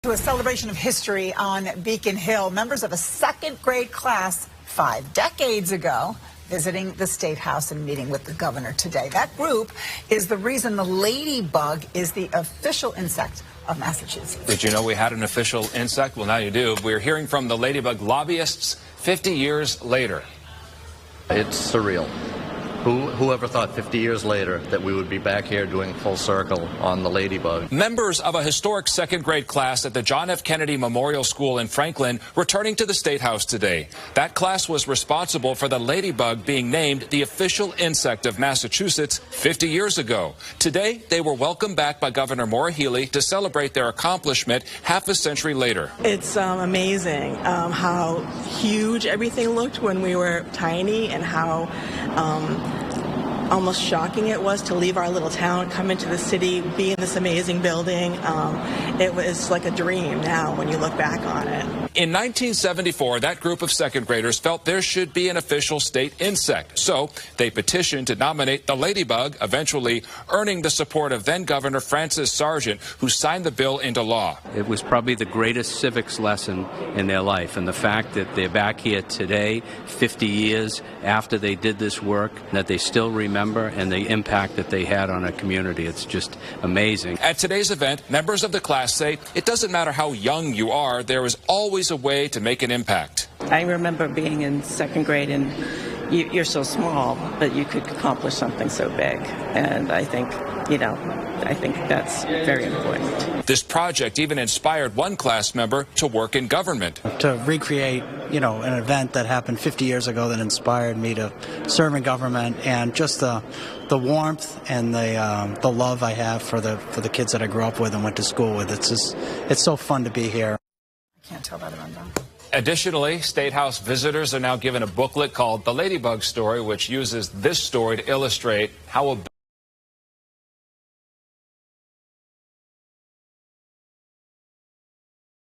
To a celebration of history on Beacon Hill, members of a second grade class 5 decades ago visiting the State House and meeting with the governor today. That group is the reason the ladybug is the official insect of Massachusetts. Did you know we had an official insect? Well, now you do. We're hearing from the ladybug lobbyists 50 years later. It's surreal. Whoever thought 50 years later that we would be back here doing full circle on the ladybug? Members of a historic second grade class at the John F. Kennedy Memorial School in Franklin returning to the State House today. That class was responsible for the ladybug being named the official insect of Massachusetts 50 years ago. Today, they were welcomed back by Governor Maura Healey to celebrate their accomplishment half a century later. It's amazing how huge everything looked when we were tiny and how almost shocking it was to leave our little town, come into the city, be in this amazing building. It was like a dream now when you look back on it. In 1974, that group of second graders felt there should be an official state insect. So they petitioned to nominate the ladybug, eventually earning the support of then-Governor Francis Sargent, who signed the bill into law. It was probably the greatest civics lesson in their life, and the fact that they're back here today, 50 years after they did this work, that they still remember and the impact that they had on our community. It's just amazing. At today's event, members of the class say it doesn't matter how young you are, there is always a way to make an impact. I remember being in second grade, and you're so small, but you could accomplish something so big. And I think that's very important. This project even inspired one class member to work in government. To recreate, an event that happened 50 years ago that inspired me to serve in government, and just the warmth and the love I have for the kids that I grew up with and went to school with. It's so fun to be here. I can't tell that I'm done. Additionally, State House visitors are now given a booklet called The Ladybug Story, which uses this story to illustrate how a